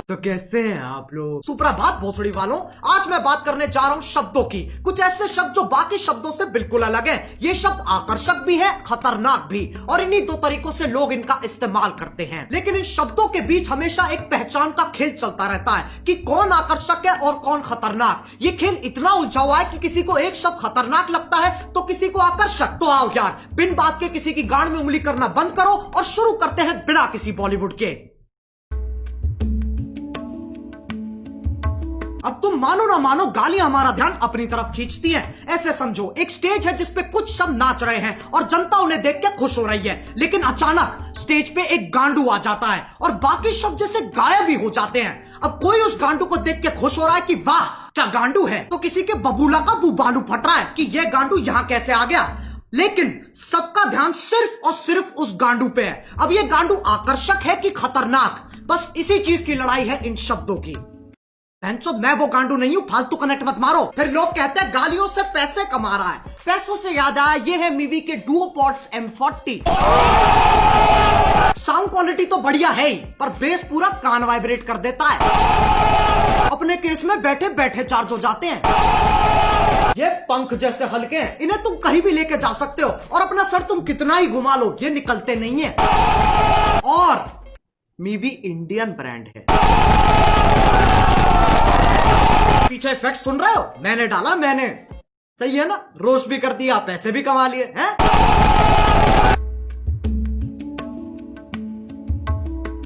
तो कैसे हैं आप लोग? सुप्रभात भोसड़ी वालों, आज मैं बात करने जा रहा हूँ शब्दों की। कुछ ऐसे शब्द जो बाकी शब्दों से बिल्कुल अलग हैं। ये शब्द आकर्षक भी है, खतरनाक भी, और इन्हीं दो तरीकों से लोग इनका इस्तेमाल करते हैं। लेकिन इन शब्दों के बीच हमेशा एक पहचान का खेल चलता रहता है कि कौन आकर्षक है और कौन खतरनाक। ये खेल इतना उलझा हुआ है कि किसी को एक शब्द खतरनाक लगता है तो किसी को आकर्षक। तो आओ यार, बिन बात के किसी की गांड में उंगली करना बंद करो और शुरू करते हैं बिना किसी बॉलीवुड के। अब तुम मानो ना मानो, गालियां हमारा ध्यान अपनी तरफ खींचती हैं। ऐसे समझो, एक स्टेज है जिसपे कुछ शब्द नाच रहे हैं और जनता उन्हें देख के खुश हो रही है, लेकिन अचानक स्टेज पे एक गांडू आ जाता है और बाकी शब्द जैसे गायब ही हो जाते हैं। अब कोई उस गांडू को देख के खुश हो रहा है कि वाह क्या गांडू है, तो किसी के बबूला का बुबालू फट रहा है कि यह गांडू यहां कैसे आ गया। लेकिन सबका ध्यान सिर्फ और सिर्फ उस गांडू पे है। अब यह गांडू आकर्षक है कि खतरनाक, बस इसी चीज की लड़ाई है इन शब्दों की। मैं वो गांडू नहीं हूं, फालतू कनेक्ट मत मारो। फिर लोग कहते हैं गालियों से पैसे कमा रहा है। पैसों से याद आया, ये है मीवी के डुओपॉड्स M40। साउंड क्वालिटी तो बढ़िया है ही, पर बेस पूरा कान वाइब्रेट कर देता है। अपने केस में बैठे बैठे चार्ज हो जाते हैं। ये पंख जैसे हल्के हैं, इन्हें तुम कहीं भी लेके जा सकते हो और अपना सर तुम कितना ही घुमा लो, ये निकलते नहीं है। और मीवी इंडियन ब्रांड है। पीछे इफेक्ट सुन रहे हो? मैंने डाला, मैंने। सही है ना? रोस्ट भी कर दिया, पैसे भी कमा लिए हैं।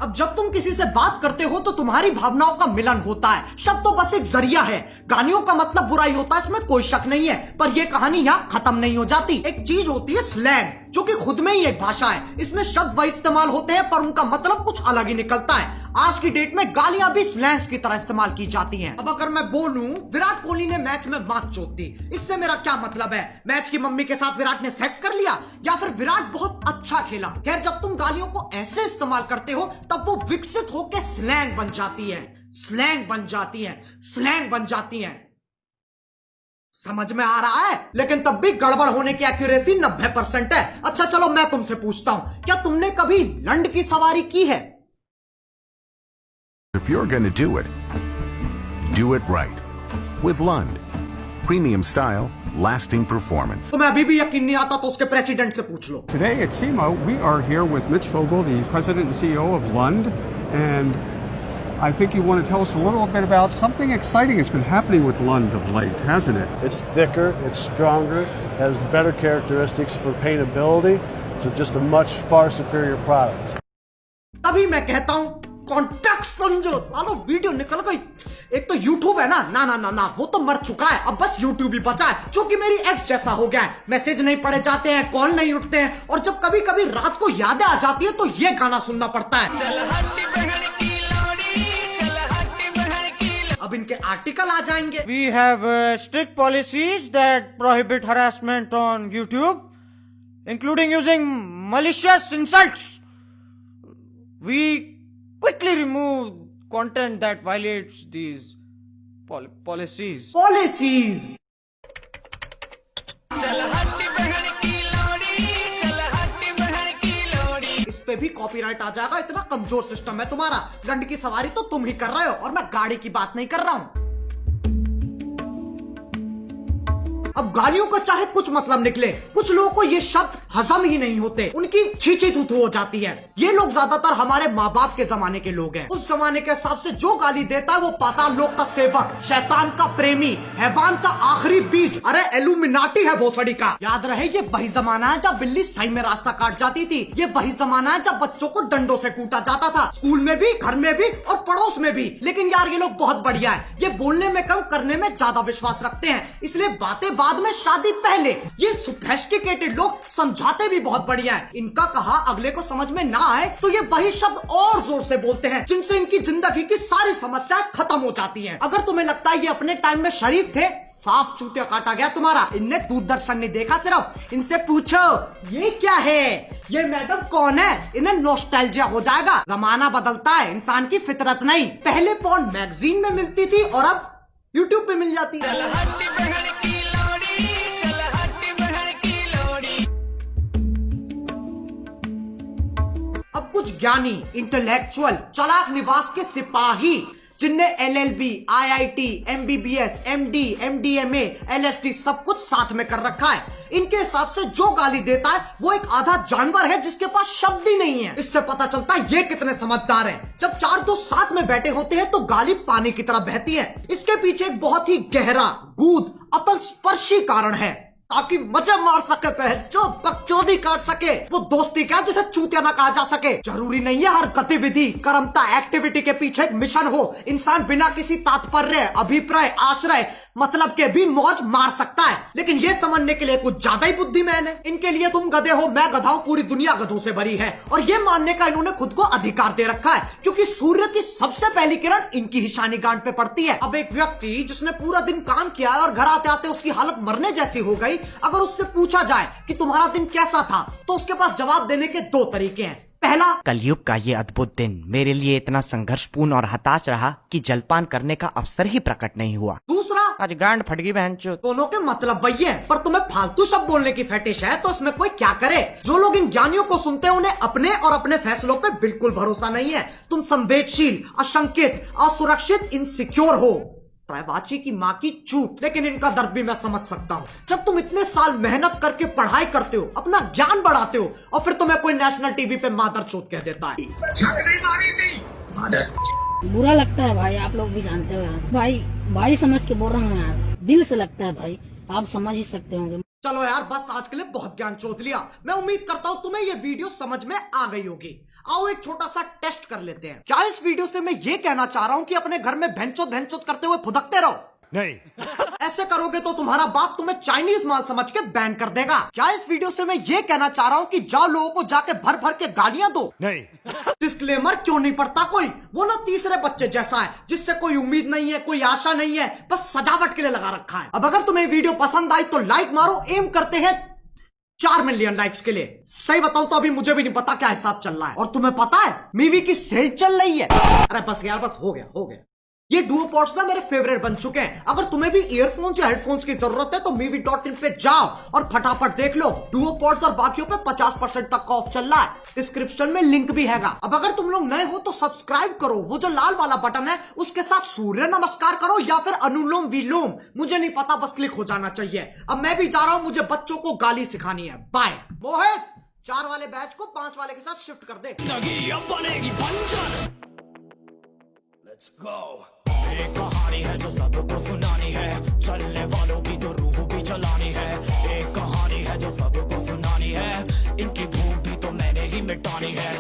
अब जब तुम किसी से बात करते हो तो तुम्हारी भावनाओं का मिलन होता है। शब्द तो बस एक जरिया है। गालियों का मतलब बुराई होता है, इसमें कोई शक नहीं है, पर यह कहानी यहां खत्म नहीं हो जाती। एक चीज होती है स्लैंग, जो कि खुद में ही एक भाषा है। इसमें शब्द वही इस्तेमाल होते हैं पर उनका मतलब कुछ अलग ही निकलता है। आज की डेट में गालियां भी स्लैंग्स की तरह इस्तेमाल की जाती हैं। अब अगर मैं बोलूं विराट कोहली ने मैच में मात चोद दी, इससे मेरा क्या मतलब है? मैच की मम्मी के साथ विराट ने सेक्स कर लिया, या फिर विराट बहुत अच्छा खेला? खैर, जब तुम गालियों को ऐसे इस्तेमाल करते हो तब वो विकसित होकर स्लैंग बन जाती है, स्लैंग बन जाती है, स्लैंग बन जाती है। समझ में आ रहा है? लेकिन तब भी गड़बड़ होने की एक्यूरेसी 90% है। अच्छा चलो, मैं तुमसे पूछता हूं, क्या तुमने कभी लंड की सवारी की है? If you're going to do it right. With Lund. Premium style, lasting performance. तुम्हें अभी भी यकीन नहीं आता तो उसके प्रेसिडेंट से पूछ लो। Today at SEMA, we are here with Mitch Vogel, the president and CEO of Lund, and I think you want to tell us a little bit about something exciting that's been happening with Lund of late, hasn't it? It's thicker, it's stronger, has better characteristics for paintability. It's just a much far superior product. तभी मैं कहता हूं contact समझो। सालो video निकल गई। एक तो YouTube है ना, ना ना ना ना, वो तो मर चुका है। अब बस YouTube ही बचा है, जो कि मेरी एक्स जैसा हो गया है। मैसेज नहीं पढ़े जाते हैं, कॉल नहीं उठते हैं, और जब कभी कभी रात को यादें आ जाती है तो ये गाना सुनना पड़ता है। अब इनके आर्टिकल आ जाएंगे। We have strict policies that prohibit harassment on YouTube, including using malicious insults. We quickly remove content that violates these policies. Policies. इस पे भी कॉपीराइट आ जाएगा, इतना कमजोर सिस्टम है तुम्हारा। लंड की सवारी तो तुम ही कर रहे हो और मैं गाड़ी की बात नहीं कर रहा हूं। अब गालियों का चाहे कुछ मतलब निकले, कुछ लोगों को ये शब्द हजम ही नहीं होते, उनकी छींची थूथू हो जाती है। ये लोग ज्यादातर हमारे माँ बाप के जमाने के लोग हैं। उस जमाने के हिसाब से जो गाली देता है वो पाताल लोक का सेवक, शैतान का प्रेमी, हैवान का आखिरी बीज, अरे एलुमिनाटी है भोसड़ी का। याद रहे, ये वही जमाना है जब बिल्ली सही में रास्ता काट जाती थी। ये वही जमाना है जब बच्चों को डंडों से कूटा जाता था, स्कूल में भी, घर में भी और पड़ोस में भी। लेकिन यार ये लोग बहुत बढ़िया है, ये बोलने में कम करने में ज्यादा विश्वास रखते हैं, इसलिए बातें बाद में, शादी पहले। ये सोफिस्टिकेटेड लोग समझाते भी बहुत बढ़िया है। इनका कहा अगले को समझ में ना आए तो ये वही शब्द और जोर से बोलते हैं, जिनसे इनकी जिंदगी की सारी समस्याएं खत्म हो जाती हैं। अगर तुम्हें लगता है ये अपने टाइम में शरीफ थे, साफ चूतिया काटा गया तुम्हारा। इनने दूरदर्शन नहीं देखा सिर्फ। इनसे पूछो ये क्या है, ये मैडम कौन है, इन्हें नॉस्टैल्जिया हो जाएगा। जमाना बदलता है, इंसान की फितरत नहीं। पहले पॉर्न मैगजीन में मिलती थी और अब यूट्यूब पे मिल जाती है। अब सब कुछ ज्ञानी, इंटेलेक्चुअल, चालाक निवास के सिपाही, जिनने LLB, IIT, MBBS, MD, MDMA, LSD सब कुछ साथ में कर रखा है। इनके हिसाब से जो गाली देता है वो एक आधा जानवर है जिसके पास शब्द ही नहीं है। इससे पता चलता है ये कितने समझदार हैं। जब चार दोस्त साथ में बैठे होते हैं तो गाली पानी की तरह बहती है। इसके पीछे एक बहुत ही गहरा, गूढ़, अतल स्पर्शी कारण है, ताकि मजे मार सके, जो बकचोदी काट सके। वो दोस्ती क्या जिसे चूतिया ना कहा जा सके। जरूरी नहीं है हर गतिविधि, कर्मता, एक्टिविटी के पीछे एक मिशन हो। इंसान बिना किसी तात्पर्य, अभिप्राय, आश्रय, मतलब के भी मौज मार सकता है, लेकिन ये समझने के लिए कुछ ज्यादा ही बुद्धिमान है। इनके लिए तुम गधे हो, मैं गधा हूं, पूरी दुनिया गधों से भरी है, और ये मानने का इन्होंने खुद को अधिकार दे रखा है क्योंकि सूर्य की सबसे पहली किरण इनकी ही शानी गांठ पे पड़ती है। अब एक व्यक्ति जिसने पूरा दिन काम किया और घर आते आते उसकी हालत मरने जैसी हो गई, अगर उससे पूछा जाए कि तुम्हारा दिन कैसा था, तो उसके पास जवाब देने के दो तरीके हैं। पहला, कलयुग का ये अद्भुत दिन मेरे लिए इतना संघर्षपूर्ण और हताश रहा कि जलपान करने का अवसर ही प्रकट नहीं हुआ। दूसरा, आज गांड फट गई बहनचोद। दोनों के मतलब वही है, पर तुम्हें फालतू शब्द बोलने की फेटिश है, तो इसमें कोई क्या करे। जो लोग इन ज्ञानियों को सुनते हैं उन्हें अपने और अपने फैसलों पे बिल्कुल भरोसा नहीं है। तुम संवेदनशील, अशंकित, असुरक्षित, इनसिक्योर हो। प्रायवाची की माँ की चूत। लेकिन इनका दर्द भी मैं समझ सकता हूँ। जब तुम इतने साल मेहनत करके पढ़ाई करते हो, अपना ज्ञान बढ़ाते हो, और फिर तुम्हें कोई नेशनल टीवी पे मादर चोत कह देता है। बुरा लगता है भाई, आप लोग भी जानते हो यार। भाई समझ के बोल रहा हूँ यार, दिल से लगता है भाई, आप समझ ही सकते होंगे। चलो यार, बस आज के लिए बहुत ज्ञान चोत लिया। मैं उम्मीद करता हूँ तुम्हें ये वीडियो समझ में आ गई होगी। आओ एक छोटा सा टेस्ट कर लेते हैं। क्या इस वीडियो से मैं ये कहना चाह रहा हूँ कि अपने घर में भैंचोद करते हुए फुदकते रहो? नहीं। ऐसे करोगे तो तुम्हारा बाप तुम्हें चाइनीज माल समझ के बैन कर देगा। क्या इस वीडियो से मैं ये कहना चाह रहा हूँ कि जाओ लोगों को जाके भर भर के गालियां दो? नहीं। डिस्क्लेमर क्यों नहीं पढ़ता कोई? वो ना तीसरे बच्चे जैसा है जिससे कोई उम्मीद नहीं है, कोई आशा नहीं है, बस सजावट के लिए लगा रखा है। अब अगर तुम्हें वीडियो पसंद आई तो लाइक मारो। एम करते हैं 4 मिलियन लाइक्स के लिए। सही बताऊं तो अभी मुझे भी नहीं पता क्या हिसाब चल रहा है। और तुम्हें पता है मीवी की सेल चल रही है। अरे बस यार, बस हो गया। ये डुओ पॉड्स ना मेरे फेवरेट बन चुके हैं। अगर तुम्हें भी ईयरफोन्स या हेडफोन्स की जरूरत है तो मीवी.in पे जाओ और फटाफट देख लो। डुओ पॉड्स और बाकियों पे 50% तक का ऑफ चल रहा है। डिस्क्रिप्शन में लिंक भी हैगा। अब अगर तुम लोग नए हो तो सब्सक्राइब करो, वो जो लाल वाला बटन है उसके साथ सूर्य नमस्कार करो या फिर अनुलोम विलोम, मुझे नहीं पता, बस क्लिक हो जाना चाहिए। अब मैं भी जा रहा हूं, मुझे बच्चों को गाली सिखानी है। बाय। मोहित, 4 वाले बैच को 5 वाले के साथ शिफ्ट कर दे। Let's go. एक कहानी है जो सबको सुनानी है, चलने वालों की तो रूह भी जलानी है। एक कहानी है जो सबको सुनानी है, इनकी भूख भी तो मैंने ही मिटानी है।